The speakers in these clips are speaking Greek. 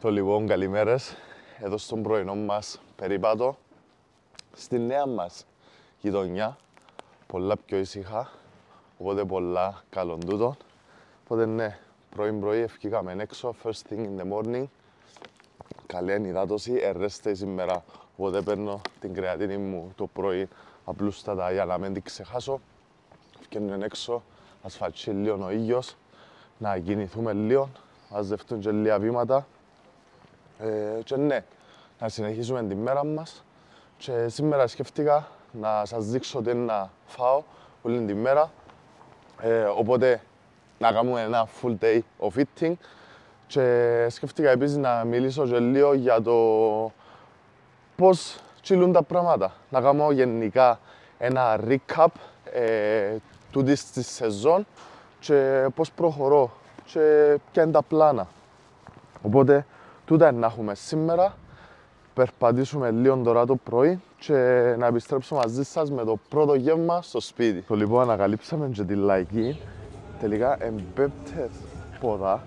Το λοιπόν, καλημέρες. Εδώ στον πρωινό μας περίπατο, στη νέα μας γειτονιά, πολλά πιο ήσυχα, οπότε πολλά καλών τούτων. Οπότε ναι, πρωί ευκήκαμε έξω, first thing in the morning. Καλή ενυδάτωση, ερέστε σήμερα, οπότε παίρνω την κρεατίνη μου το πρωί απλούστατα για να μην την ξεχάσω. Βγαίνουν έξω, ας φατσεί λίγο ο ήλιος, να κινηθούμε λίγο, ας δευτούν και λίγα βήματα. Και ναι, να συνεχίσουμε τη μέρα μας. Και σήμερα σκέφτηκα να σας δείξω τι να φάω όλη τη μέρα. Οπότε να κάνουμε ένα full day of eating. Και σκέφτηκα επίσης να μιλήσω και λίγο για το πώς τσιλούν τα πράγματα. Να κάνω γενικά ένα recap τούτης της σεζόν και πώς προχωρώ και ποια είναι τα πλάνα. Οπότε τούτα να έχουμε σήμερα. Περπατήσουμε λίγο τώρα το πρωί και να επιστρέψω μαζί σας με το πρώτο γεύμα στο σπίτι. Το λοιπόν ανακαλύψαμε και τη λαϊκή. Τελικά εμπέπτες ποδά.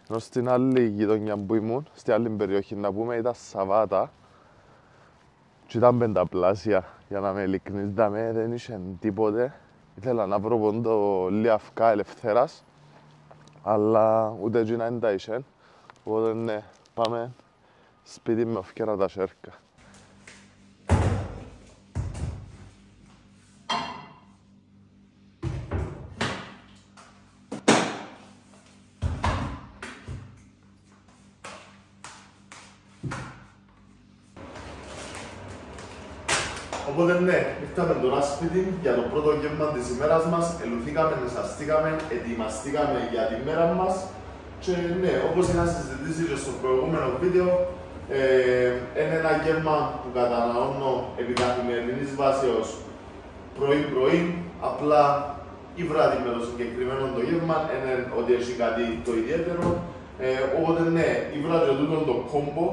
Ενώ στην άλλη γειτονιά που ήμουν, στην άλλη περιοχή να πούμε, ήταν Σαββάτα και ήταν πενταπλάσια. Για να με ειλικρινείς, δεν είχε τίποτε. Ήθελα να βρω πόντο λιαυκά ελευθέρας, αλλά ούτε εκείνα δεν τα είχε. Οπότε ναι, πάμε σπίτι με ευκαιρά τα σέρκα. Οπότε ναι, ήρθαμε τώρα σπίτι για το πρώτο γεύμα της ημέρας μας. Ελουθήκαμε, νεσαστήκαμε, ετοιμαστήκαμε για τη μέρα μας. Και ναι, όπως είχα συζητήσει και στο προηγούμενο βίντεο, είναι ένα γεύμα που καταναλώνω επί καθημερινής βάσεως πρωί-πρωί. Απλά η βράδυ με το συγκεκριμένο το γεύμα είναι ότι έχει κάτι το ιδιαίτερο. Οπότε ναι, η βράδυ τούτο το κόμπο.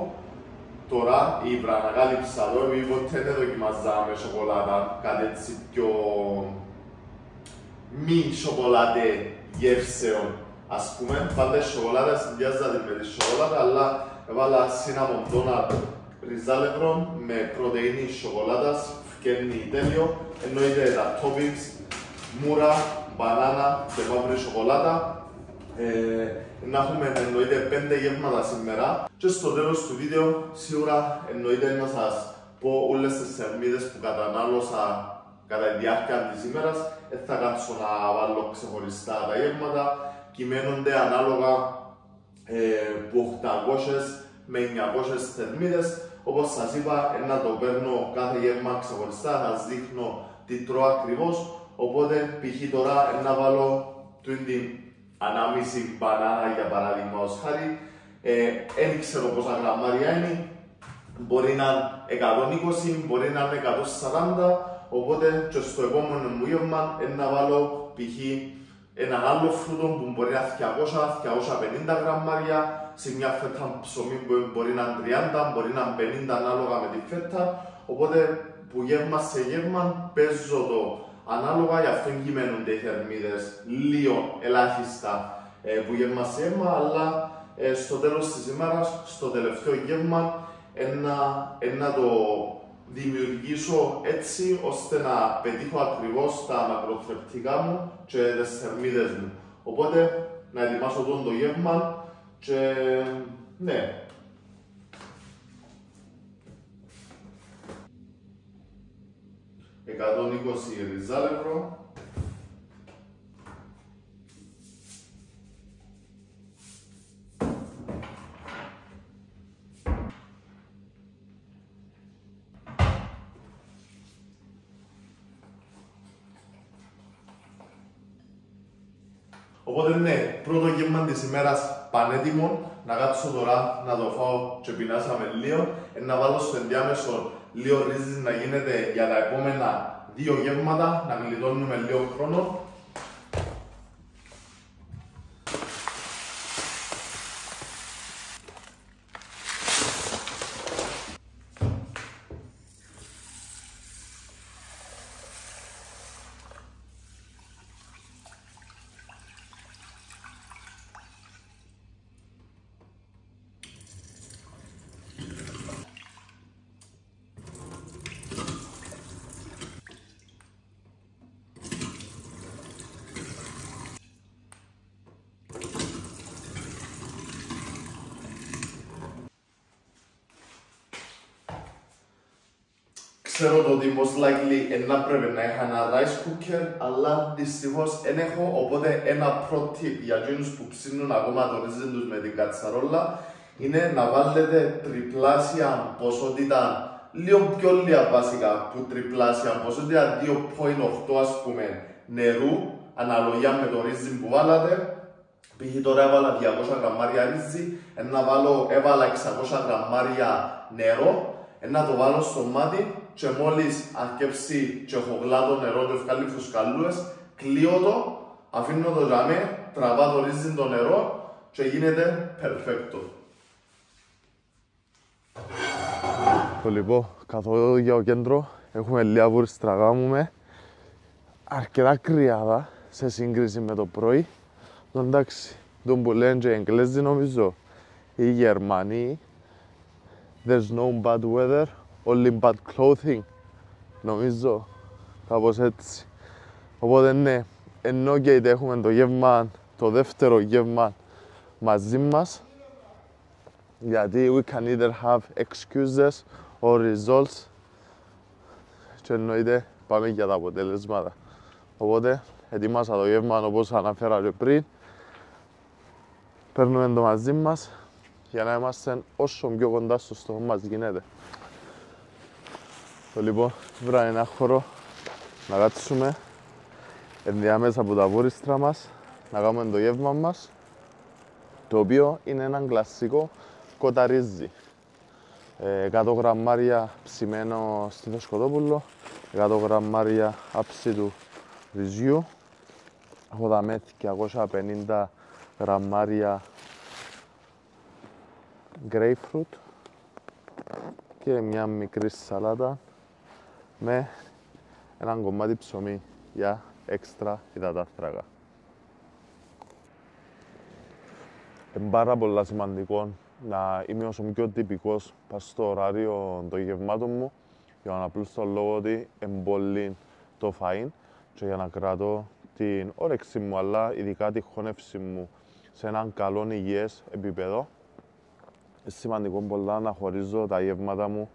Τώρα η Ήβρα ανακάλυψα εδώ, επειδή ποτέ δεν δοκιμάζαμε σοκολάτα, κάτι έτσι πιο μη σοκολάτε γεύσεων, ας πούμε. Πάντα η σοκολάτα συνδυάζεται με τη σοκολάτα, αλλά έβαλα cinnamon donut ριζάλευρο με πρωτεΐνη σοκολάτας, φκένει τέλειο. Εννοείται τα toppings, μούρα, μπανάνα και μαύρη σοκολάτα. Να έχουμε εννοείται 5 γεύματα σήμερα και στο τέλος του βίντεο σίγουρα εννοείται να σας πω όλες τις θερμίδες που κατανάλωσα κατά τη διάρκεια της ημέρας. Δεν θα κάτσω να βάλω ξεχωριστά τα γεύματα, κυμαίνονται ανάλογα από 800 με 900 θερμίδες. Όπως σας είπα, να το παίρνω κάθε γεύμα ξεχωριστά, να σας δείχνω τι τρώω ακριβώς. Οπότε π.χ. τώρα να βάλω ανάμιση μπανάνα για παράδειγμα ως χάρη. Δεν ξέρω πόσα γραμμάρια είναι. Μπορεί να είναι 120, μπορεί να είναι 140. Οπότε και στο επόμενο μου γεύμα να βάλω π.χ. έναν άλλο φρούτο που μπορεί να είναι 200-250 γραμμάρια. Σε μια φέτα ψωμί μπορεί να είναι 30, μπορεί να είναι 50 ανάλογα με τη φέτα. Οπότε που γεύμα σε γεύμα παίζω το ανάλογα, γι' αυτό κυμαίνονται οι θερμίδες λίγο ελάχιστα που γεύμα σε γεύμα, αλλά στο τέλος της ημέρας, στο τελευταίο γεύμα, να το δημιουργήσω έτσι ώστε να πετύχω ακριβώς τα μακροθρεπτικά μου και τις θερμίδες μου. Οπότε να ετοιμάσω το γεύμα και ναι. Εκατόν 20 ριζάλευρο. Οπότε ναι, πρώτο γεύμα της ημέρας πανέτοιμο. Να κάτσω τώρα να το φάω και πεινάσαμε λίγο. Να βάλω στο ενδιάμεσο λίγο ρύζι να γίνεται για τα επόμενα 2 γεύματα, να γλιτώνουμε λίγο χρόνο. Ξέρω το ότι most likely να πρέπει να είχα ένα rice cooker, αλλά δυστυχώς δεν έχω, οπότε ένα pro tip για εκείνους που ψήνουν ακόμα το ρύζι τους με την κατσαρόλα είναι να βάλετε τριπλάσια ποσότητα, λίγο πιο λίγα βασικά που τριπλάσια ποσότητα, 2,8 ας πούμε νερού, αναλογία με το ρύζι που βάλατε. Π.χ. τώρα έβαλα 200 γραμμάρια ρύζι, έβαλα 600 γραμμάρια νερό, να το βάλω στο μάτι και μόλις αρκέψει και χογλά το νερό και βγάλει φουσκαλούες, κλείω το, αφήνω το γραμμέ, τραβά το ρύζι το νερό και γίνεται perfecto. Το λοιπόν, καθόλου για το κέντρο έχουμε λίγα βούρστρα, γάμουμε αρκετά κρυάδα σε σύγκριση με το πρωί. Εντάξει, τον που λένε και οι Εγγλέζοι νομίζω, οι Γερμανοί, there's no bad weather, only bad clothing, νομίζω, κάπως έτσι. Οπότε ναι, ενώ και είτε έχουμε το γεύμα, το δεύτερο γεύμα μαζί μας, γιατί we can either have excuses or results και εννοείται πάμε για τα αποτελέσματα. Οπότε ετοίμασα το γεύμα όπως αναφέρα και πριν. Παίρνουμε το μαζί μας για να είμαστε όσο πιο κοντά στο στόχο μας γίνεται. Το λοιπόν, βράδυ ένα χώρο να κάτσουμε ενδιάμεσα από τα βούριστρα μας, να κάνουμε το γεύμα μας, το οποίο είναι έναν κλασικό κοταρίζι. 100 γραμμάρια ψημένο στιθοσκοτόπουλο, 100 γραμμάρια άψητου ρυζιού, έχω δαμέ 250 γραμμάρια grapefruit και μια μικρή σαλάτα με ένα κομμάτι ψωμί για έξτρα υδατάνθρακα. Είναι πάρα πολύ σημαντικό να είμαι όσο πιο τυπικός στο ωράριο των γευμάτων μου, για να απλούς το λόγο ότι είναι πολύ το φαΐν και για να κρατώ την όρεξη μου, αλλά ειδικά τη χώνευση μου σε έναν καλό υγιές επίπεδο. Είναι σημαντικό πολλά να χωρίζω τα γεύματα μου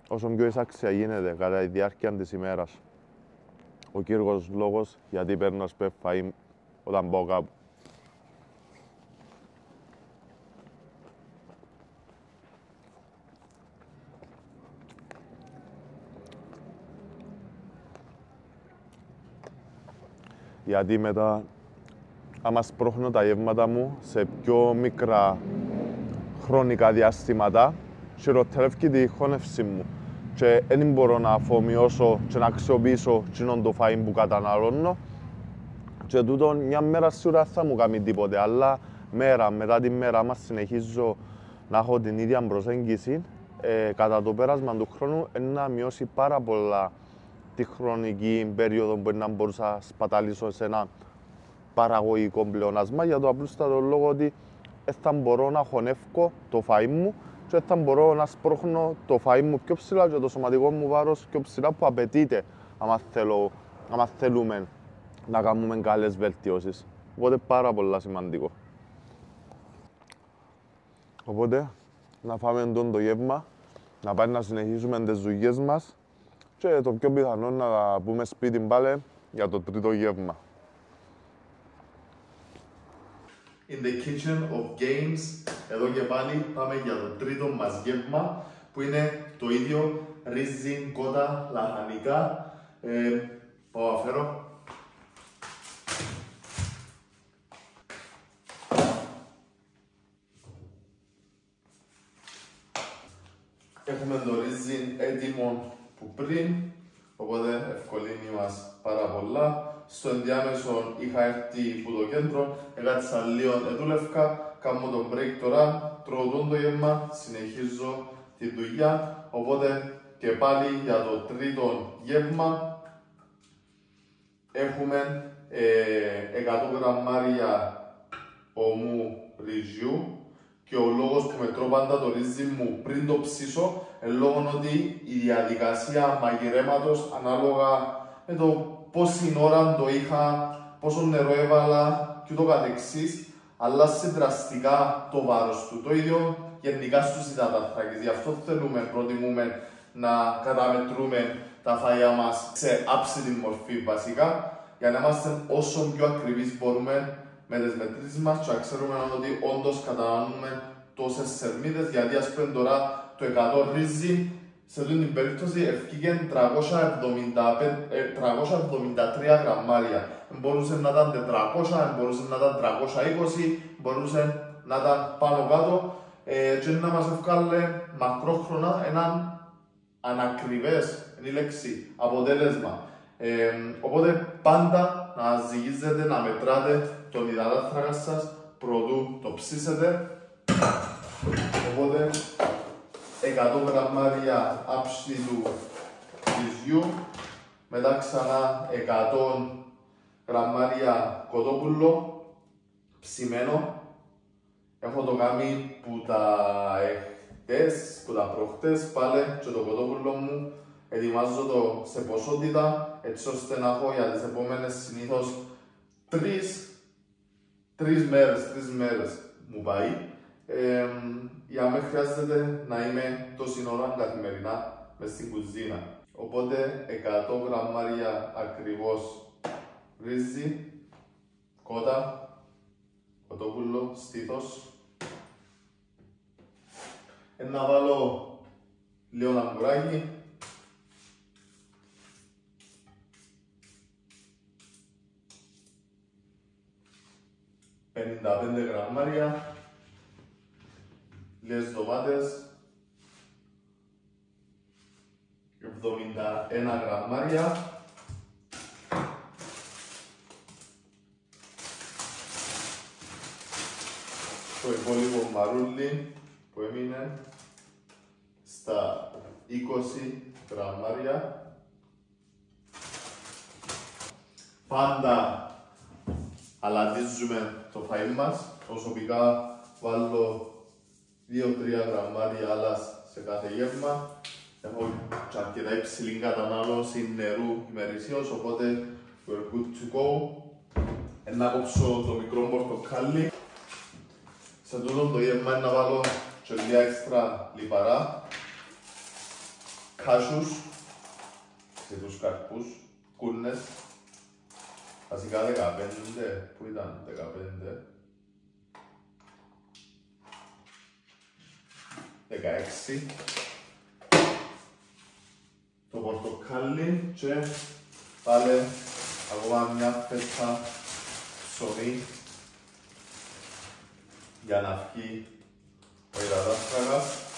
όσο πιο εισάξια γίνεται κατά τη διάρκεια της ημέρας. Ο κύριος λόγος γιατί παίρνω φαΐ όταν πάω κάπου. Γιατί μετά, άμα σπρώχνω τα γεύματα μου σε πιο μικρά χρονικά διαστήματα, χειροτερεύει τη χώνευση μου και δεν μπορώ να αφομοιώσω και να αξιοποιήσω το φαΐν που καταναλώνω και τούτο μια μέρα σίγουρα θα μου κάνει τίποτε, αλλά μέρα μετά τη μέρα, άμα συνεχίζω να έχω την ίδια προσέγγιση, κατά το πέρασμα του χρόνου να μειώσει πάρα πολλά τη χρονική περίοδο που να μπορούσα να σπαταλήσω σε ένα παραγωγικό πλεονάσμα, για το απλούστατο λόγο ότι θα μπορώ να χωνεύω το φαΐ μου και θα μπορώ να σπρώχνω το φαΐ μου πιο ψηλά και το σωματικό μου βάρος πιο ψηλά που απαιτείται άμα θέλουμε να κάνουμε καλές βελτιώσεις. Οπότε πάρα πολλά σημαντικό. Οπότε να φάμε το γεύμα, να πάμε να συνεχίσουμε τις δουλειές μας και το πιο πιθανό να πούμε σπίτι πάλι για το τρίτο γεύμα. In the kitchen of games, εδώ και πάλι πάμε για το τρίτο μας γεύμα που είναι το ίδιο ρύζι, κότα, λαχανικά. Πάω αφαίρω. Έχουμε το ρύζι έτοιμο που πριν, οπότε ευκολύνει μας πάρα πολλά. Στο ενδιάμεσο είχα έρθει από το κέντρο, έκατσα λίγο, εδούλευκα, κάνω το break τώρα, τρώω το γεύμα, συνεχίζω τη δουλειά. Οπότε και πάλι για το τρίτο γεύμα έχουμε 100 γραμμάρια ομού ρυζιού και ο λόγος που μετρώ πάντα το ρύζι μου πριν το ψήσω είναι λόγω ότι η διαδικασία μαγειρέματος ανάλογα με το πόση ώρα το είχα, πόσο νερό έβαλα και ούτω καθεξής, αλλάζει δραστικά το βάρος του. Το ίδιο γενικά στους υδατάνθρακες. Γι' αυτό προτιμούμε να καταμετρούμε τα φαΐα μας σε άψητη μορφή βασικά, για να είμαστε όσο πιο ακριβείς μπορούμε με τις μετρήσεις μας και να ξέρουμε ότι όντως καταναλώνουμε τόσες σερμίδες, γιατί ας πούμε τώρα το 100 ρύζι σε αυτή την περίπτωση ευκήγεν 373 γραμμάρια. Μπορούσε να ήταν 400, μπορούσε να ήταν 320, μπορούσε να ήταν πάνω κάτω και να μας βγάλει μακρόχρονα έναν ανακριβές, είναι η λέξη, αποτέλεσμα. Οπότε πάντα να ζυγίζετε, να μετράτε τον υδατάνθρακα σας προτού το ψήσετε. Οπότε 100 γραμμάρια άψητου ρυζιού, μετά ξανά 100 γραμμάρια κοτόπουλο ψημένο. Έχω το κάνει που τα εχτες, που τα προχτές πάλι και το κοτόπουλο μου ετοιμάζω το σε ποσότητα, έτσι ώστε να έχω για τις επόμενες συνήθως 3 μέρες μου πάει. Για να μην χρειάζεται να είμαι τόση ώρα καθημερινά μες στην κουζίνα. Οπότε 100 γραμμάρια ακριβώς ρύζι, κότα, κοτόπουλο, στήθος. Να βάλω λίγο αμπουράκι. «55 γραμμάρια, λίγες ντομάτες, 71 γραμμάρια, το υπόλοιπο μαρούλι που έμεινε στα 20 γραμμάρια. Πάντα αλατίζουμε το φαΐ μας. Προσωπικά βάλω 2-3 γραμμάρια άλας σε κάθε γεύμα. Έχω και αρκετά υψηλή κατανάλωση νερού ημερησίως, οπότε we're good to go. Να κόψω το μικρό πορτοκάλι. Σε τούτο το γεύμα να βάλω και λίγα έξτρα λιπαρά, κάσους και τους καρπούς, κούρνες. Βασικά 15, πού ήταν 15, 16. Το πορτοκάλι και πάλι ακόμα μια φέτα ψωμί για να βγει ο υδατάνθρακας.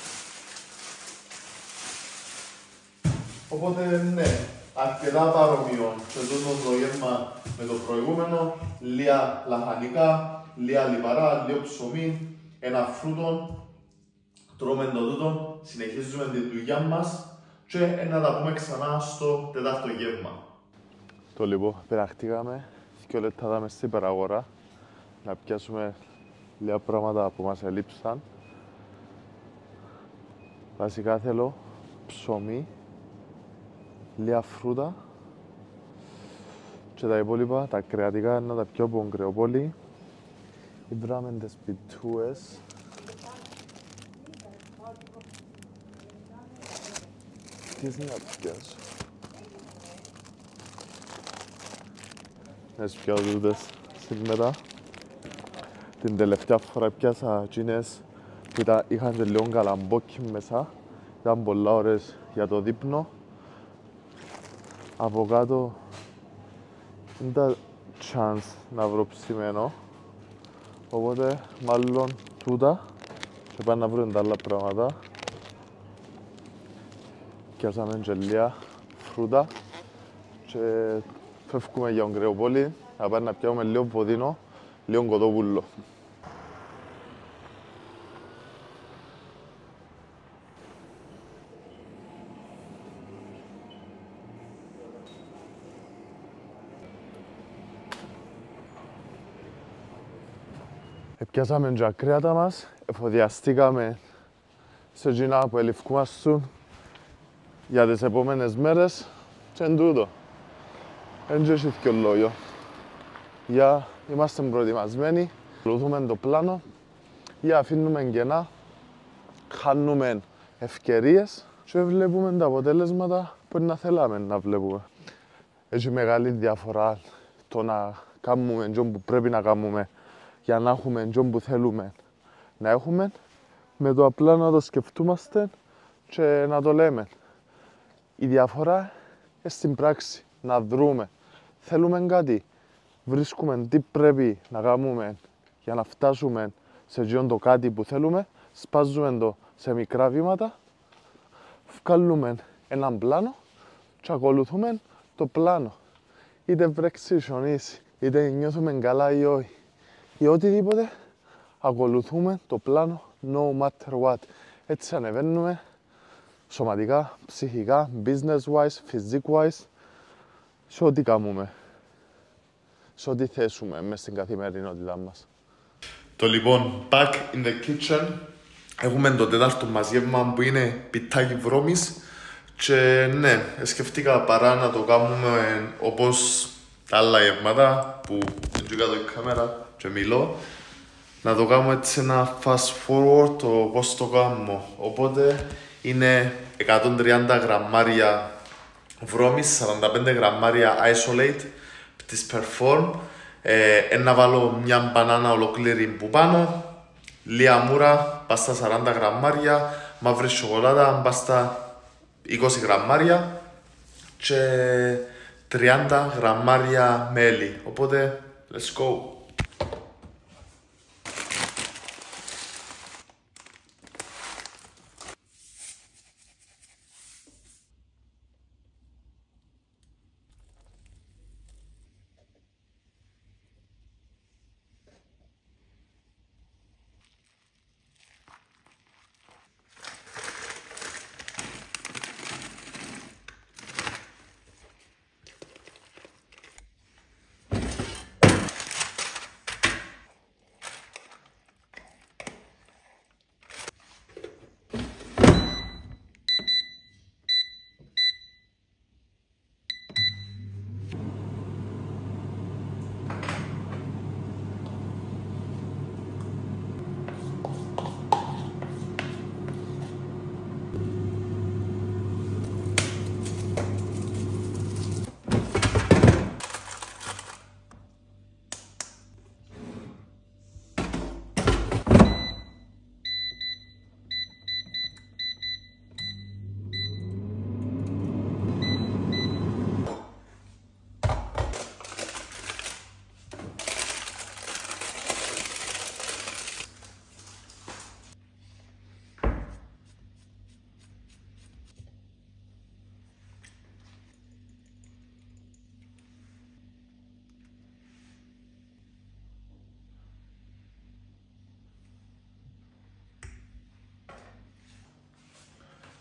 Οπότε ναι, αρκετά παρομοιό και το γεύμα με το προηγούμενο, λίγα λαχανικά, λίγα λιπαρά, λίγο ψωμί, ένα φρούτο. Τρώμε το τούτο, συνεχίζουμε τη δουλειά μας και να τα πούμε ξανά στο τετάρτο γεύμα. Το λοιπόν, πειραχτήκαμε 2 λεπτά μες στην παραγορά να πιάσουμε λίγα πράγματα που μας ελείψαν. Βασικά θέλω ψωμί, λίγα φρούτα και τα υπόλοιπα, τα κρεατικά, να τα πιω από κρεοπόλη. Ήβραμε τις πιτούες. Τι είναι να πιάσω. Να πιάσω τούτες σήμερα. Την τελευταία φορά πιάσα εκείνες που είχαν και λίγο καλαμπόκι μέσα. Ήταν πολλά ώρες για το δείπνο. Από κάτω δεν ήταν chance να βρω ψημένο. Οπότε μάλλον τούτα και πάνε να βρουν τα άλλα πράγματα. Πιάσαμε και λίγα φρούτα και φεύγουμε για τον Κρεοπόλη να πάμε να πιάμε λίγο ποδίνο, λίγο κοτόπουλο. Πιάσαμε και τα κρέατα μας, εφοδιαστήκαμε σε εκείνα που ελευκούμαστούν για τις επόμενες μέρες και εν τούτο. Εν και έχει δυο λόγιο. Για είμαστε προετοιμασμένοι, ακολουθούμε το πλάνο, για αφήνουμε κενά, χάνουμε ευκαιρίες και βλέπουμε τα αποτέλεσματα που να θέλαμε να βλέπουμε. Έχει μεγάλη διαφορά το να κάνουμε αυτό που πρέπει να κάνουμε για να έχουμε αυτό που θέλουμε να έχουμε, με το απλά να το σκεφτούμαστε και να το λέμε. Η διαφορά είναι στην πράξη, να δρούμε. Θέλουμε κάτι, βρίσκουμε τι πρέπει να κάνουμε για να φτάσουμε σε αυτό το κάτι που θέλουμε, σπάζουμε το σε μικρά βήματα, βγάλουμε έναν πλάνο και ακολουθούμε το πλάνο. Είτε βρέξει χιονίσει, είτε νιώθουμε καλά ή όχι, ή οτιδήποτε, ακολουθούμε το πλάνο no matter what. Έτσι ανεβαίνουμε σωματικά, ψυχικά, business-wise, physique-wise, σε ό,τι κάνουμε, σε ό,τι θέσουμε μες στην καθημερινότητά μας. Το λοιπόν, back in the kitchen, έχουμε το τέταρτο μας γεύμα που είναι πιτάκι βρώμης και ναι, σκεφτήκα παρά να το κάνουμε όπως τα άλλα γεύματα που είναι κάτω η κάμερα και μιλώ, να το κάνουμε έτσι ένα fast forward το πώς το κάνουμε. Οπότε είναι 130 γραμμάρια βρώμης, 45 γραμμάρια isolate της Perform, να βάλω μια μπανάνα ολόκληρη που πάνω, λία μούρα, πας στα 40 γραμμάρια, μαύρη σοκολάτα, πας στα 20 γραμμάρια και 30 γραμμάρια μέλι. Οπότε, let's go!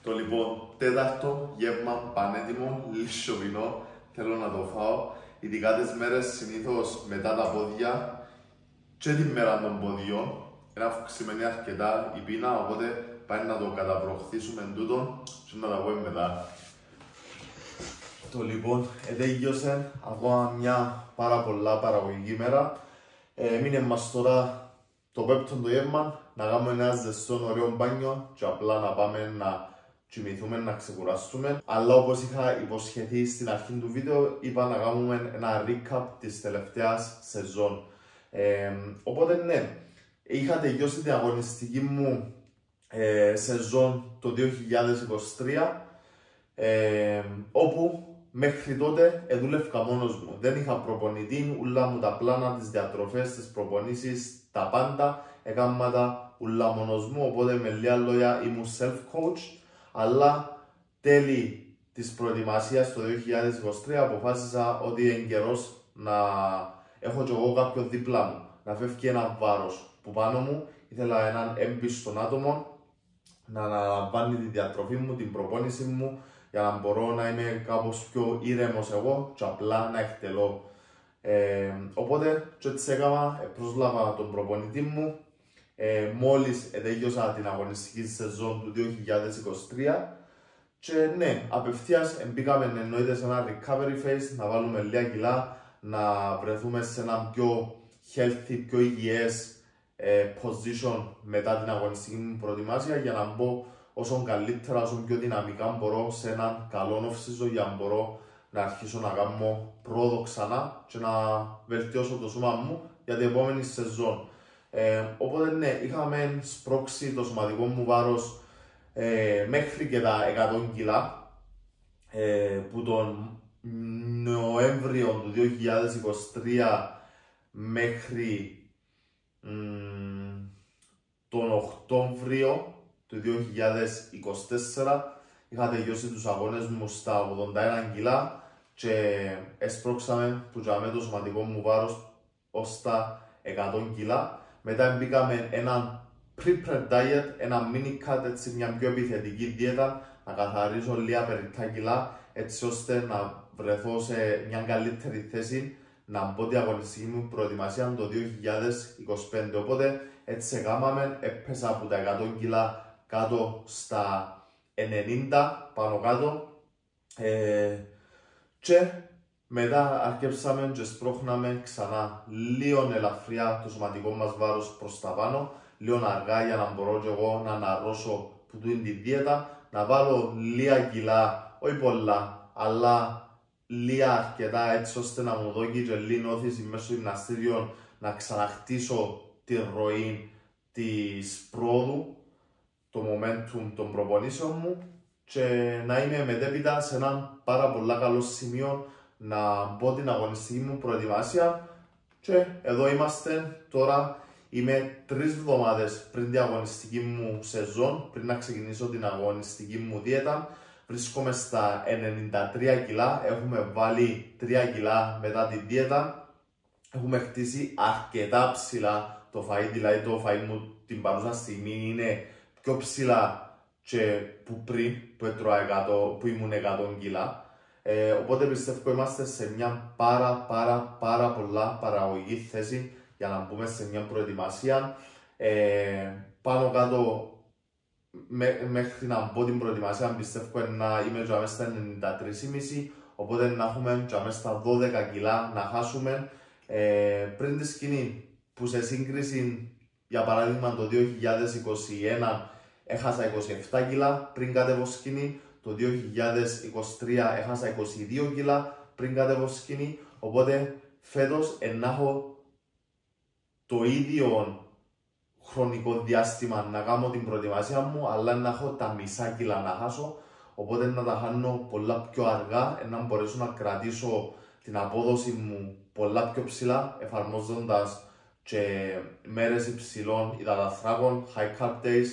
Το λοιπόν τέταρτο γεύμα πανέτοιμο, λισοβινό, θέλω να το φάω. Ειδικά τις μέρες συνήθως μετά τα πόδια και τη μέρα των ποδιών είναι αυξημένη αρκετά η πείνα, οπότε πάει να το καταβροχθήσουμε τούτο και να τα πούμε μετά. Το λοιπόν, ετέγιωσε ακόμα μια πάρα πολλά παραγωγική μέρα. Μείνε μας τώρα το πέπτο το γεύμα, να κάνουμε ένα ζεστό ωραίο μπάνιο και απλά να πάμε να κοιμηθούμε, να ξεκουράσουμε. Αλλά όπως είχα υποσχεθεί στην αρχή του βίντεο, είπα να κάνουμε ένα recap της τελευταίας σεζόν. Οπότε ναι, είχα τελειώσει την αγωνιστική μου σεζόν το 2023, όπου μέχρι τότε δούλευκα μόνος μου. Δεν είχα προπονητή, ούλα μου τα πλάνα, τις διατροφές, τις προπονήσεις, τα πάντα έκανα τα ούλα μόνος μου, οπότε με λίγα λόγια ήμουν self-coach. Αλλά τέλη της προετοιμασίας το 2023 αποφάσισα ότι είναι καιρός να έχω κι εγώ κάποιον δίπλα μου, να φεύγει ένα βάρος που πάνω μου. Ήθελα έναν έμπιστον άτομο να αναλαμβάνει τη διατροφή μου, την προπόνηση μου, για να μπορώ να είμαι κάπως πιο ήρεμος εγώ και απλά να εκτελώ. Οπότε και έτσι έκανα, πρόσλαβα τον προπονητή μου. Μόλις τελείωσα την αγωνιστική σεζόν του 2023 και ναι, απευθείας μπήκαμε εννοείται σε ένα recovery phase, να βάλουμε λίγα κιλά, να βρεθούμε σε ένα πιο healthy, πιο υγιές position μετά την αγωνιστική μου προετοιμασία για να μπω όσο καλύτερα, όσο πιο δυναμικά μπορώ σε έναν καλό off-season για να μπορώ να αρχίσω να κάνω πρόοδο ξανά και να βελτιώσω το σώμα μου για την επόμενη σεζόν. Οπότε ναι, είχαμε σπρώξει το σωματικό μου βάρος μέχρι και τα 100 κιλά που τον Νοέμβριο του 2023 μέχρι τον Οκτώβριο του 2024 είχα τελειώσει τους αγώνες μου στα 81 κιλά και έσπρωξαμε που τζάμε το σωματικό μου βάρος ως τα 100 κιλά. Μετά μπήκαμε έναν pre-prep diet, ένα mini cut, έτσι μια πιο επιθετική δίαιτα, να καθαρίσω λίγα περιττά κιλά, έτσι ώστε να βρεθώ σε μια καλύτερη θέση να μπω την αγωνιστική μου προετοιμασία το 2025. Οπότε έτσι έκαναμε, έπαιζα από τα 100 κιλά κάτω στα 90 πάνω κάτω και μετά αρκέψαμε και σπρώχναμε ξανά λίγο ελαφριά το σωματικό μας βάρος προς τα πάνω, λίγο αργά για να μπορώ και εγώ να αναρρώσω που του είναι τη δίαιτα, να βάλω λίγα κιλά, όχι πολλά, αλλά λίγα αρκετά έτσι ώστε να μου δώσει και λίγη όθηση μέσω γυμναστήριων να ξαναχτίσω τη ροή της πρόοδου, το momentum των προπονήσεων μου και να είμαι μετέπειτα σε ένα πάρα πολύ καλό σημείο να μπω την αγωνιστική μου προετοιμασία και εδώ είμαστε τώρα. Είμαι 3 εβδομάδες πριν την αγωνιστική μου σεζόν, πριν να ξεκινήσω την αγωνιστική μου δίαιτα. Βρίσκομαι στα 93 κιλά, έχουμε βάλει 3 κιλά μετά τη δίαιτα. Έχουμε χτίσει αρκετά ψηλά το φαΐ, δηλαδή το φαΐ μου την παρούσα στιγμή είναι πιο ψηλά και που πριν που ήμουν 100 κιλά. Οπότε πιστεύω είμαστε σε μια πάρα πολλά παραγωγική θέση για να μπούμε σε μια προετοιμασία. Πάνω κάτω μέχρι να μπω την προετοιμασία πιστεύω να είμαι και μέσα στα 93,5, οπότε να έχουμε και μέσα στα 12 κιλά να χάσουμε πριν τη σκηνή που σε σύγκριση για παράδειγμα το 2021 έχασα 27 κιλά πριν κατέβω σκηνή, το 2023 έχασα 22 κιλά πριν κατέβω σκηνή, οπότε φέτος να έχω το ίδιο χρονικό διάστημα να κάνω την προετοιμασία μου, αλλά να έχω τα μισά κιλά να χάσω, οπότε να τα χάνω πολλά πιο αργά, να μπορέσω να κρατήσω την απόδοση μου πολλά πιο ψηλά, εφαρμόζοντας και μέρες υψηλών υδαταθράκων, high carb days,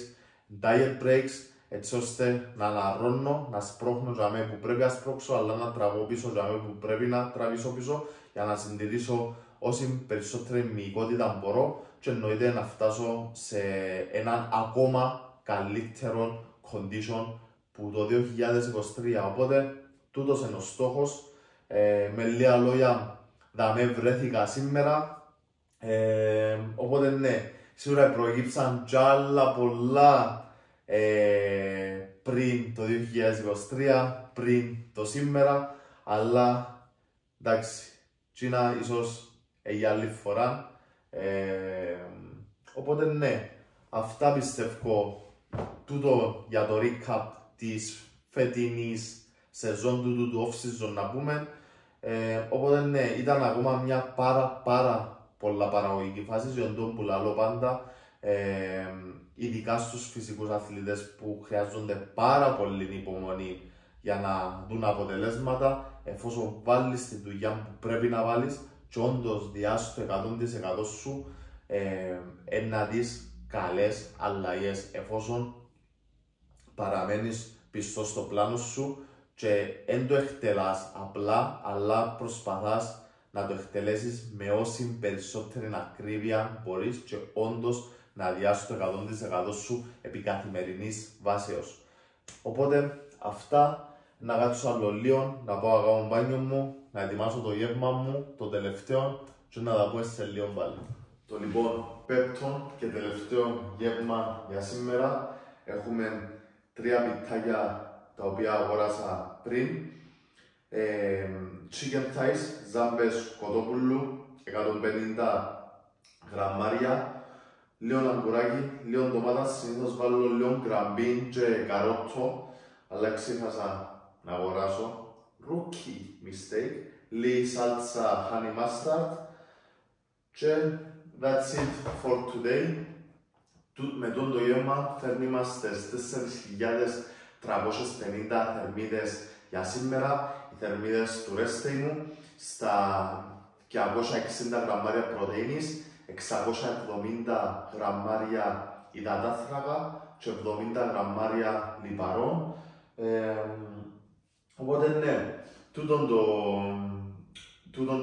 diet breaks, έτσι ώστε να αναρρώνω, να σπρώχνω για που πρέπει να σπρώξω, αλλά να τραβώ πίσω για που πρέπει να τραβήσω πίσω, για να συντηρήσω όση περισσότερη μυϊκότητα μπορώ και εννοείται να φτάσω σε έναν ακόμα καλύτερο condition που το 2023. Οπότε τούτος είναι ο στόχος. Με λίγα λόγια, δαμέ βρέθηκα σήμερα. Οπότε ναι, σίγουρα προηγήψαν κι άλλα πολλά πριν το 2023, πριν το σήμερα, αλλά εντάξει, Κίνα ίσως για άλλη φορά. Οπότε ναι, αυτά πιστεύω τούτο για το recap της φετινής σεζόν του off-season να πούμε. Οπότε ναι, ήταν ακόμα μια πάρα πολλά παραγωγική φάση, ζητών που λαλώ πάντα, ειδικά στους φυσικούς αθλητές που χρειάζονται πάρα πολύ υπομονή για να δουν αποτελέσματα, εφόσον βάλεις τη δουλειά που πρέπει να βάλεις και όντως διάσεις το 100% σου, να δεις καλές αλλαγές εφόσον παραμένεις πιστός στο πλάνο σου και δεν το εκτελάς απλά, αλλά προσπαθάς να το εκτελέσεις με όση περισσότερη ακρίβεια μπορείς και όντως να διάσεις το 100% σου επί καθημερινής βάσεως. Οπότε αυτά, να κάτσω άλλο λίγο, να πάω να κάνω μπάνιο μου, να ετοιμάσω το γεύμα μου, το τελευταίο και να τα πω σε λίγο πάλι. Το λοιπόν πέμπτο και τελευταίο γεύμα για σήμερα έχουμε 3 μυτάκια τα οποία αγοράσα πριν. Chicken thighs, ζάμπες κοτόπουλου, 150 γραμμάρια, λίγο αγκουράκι, λίγο ντομάτα, συνήθως βάλω λίγο ζύμων, γκραμπίν και καρότο, αλλά ξέχασα να αγοράσω. Rookie mistake. Λίγη σάλτσα honey mustard. Και that's it for today. Με το γεύμα φέρνει μας στις 4.350 θερμίδες για σήμερα. Οι θερμίδες του rest day μου στα 260 γραμμάρια πρωτεΐνης, 670 γραμμάρια υδατάνθρακα και 70 γραμμάρια λιπαρών. Οπότε ναι, τούτον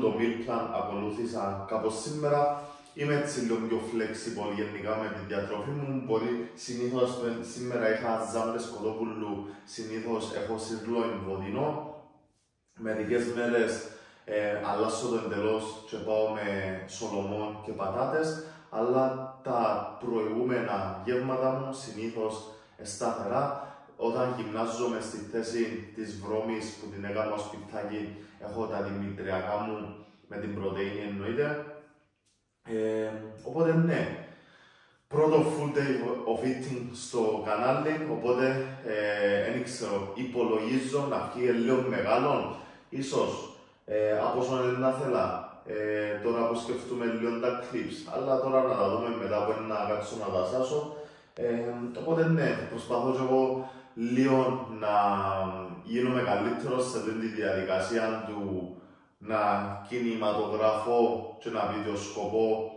το meal plan ακολούθησα κάπως σήμερα. Είμαι έτσι λίγο πιο flexible γενικά με τη διατροφή μου. Μπορεί συνήθως σήμερα είχα ζάμπες κοτόπουλου, συνήθως έχω σιρλόιν βοδινό. Μερικές μέρες αλλάσω το εντελώς και πάω με σολομόν και πατάτες, αλλά τα προηγούμενα γεύματα μου συνήθως σταθερά. Όταν γυμνάζομαι στη θέση της βρώμης που την έκανα ως σπιτάκι, έχω τα δημητριακά μου με την πρωτεΐνη εννοείται. Οπότε ναι, πρώτο full day of eating στο κανάλι, οπότε δεν ξέρω, υπολογίζω να βγει λίγο μεγάλο, ίσως από όσο να θέλα. Τώρα που σκεφτούμε λίγο τα clips, αλλά τώρα να τα δούμε μετά από να κάτσω να τα σάσω. Οπότε ναι, προσπαθώ και εγώ λίγο να γίνομαι καλύτερος σε αυτή τη διαδικασία του να κινηματογραφώ και να βιντεοσκοπώ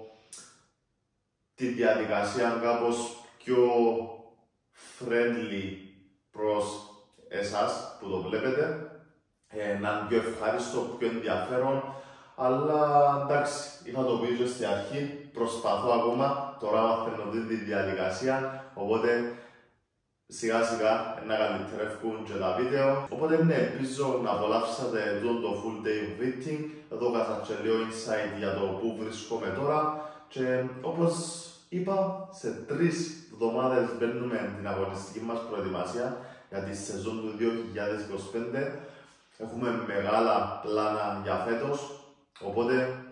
τη διαδικασία κάπως πιο friendly προς εσάς που το βλέπετε, να είναι πιο ευχάριστο, πιο ενδιαφέρον, αλλά εντάξει, είχα το πει και στην αρχή, προσπαθώ ακόμα, τώρα μαθαίνω τη διαδικασία, οπότε σιγά σιγά να καλυτερεύκουν και τα βίντεο. Οπότε ναι, ελπίζω να απολαύσατε το full day of eating. Εδώ κάσα και λίγο insight για το που βρίσκομαι τώρα. Και όπως είπα, σε 3 εβδομάδες μπαίνουμε την αγωνιστική μας προετοιμασία για τη σεζόν του 2025. Έχουμε μεγάλα πλάνα για φέτος, οπότε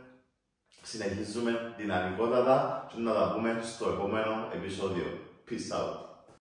συνεχίζουμε δυναμικότατα και να τα πούμε στο επόμενο επεισόδιο. Peace out.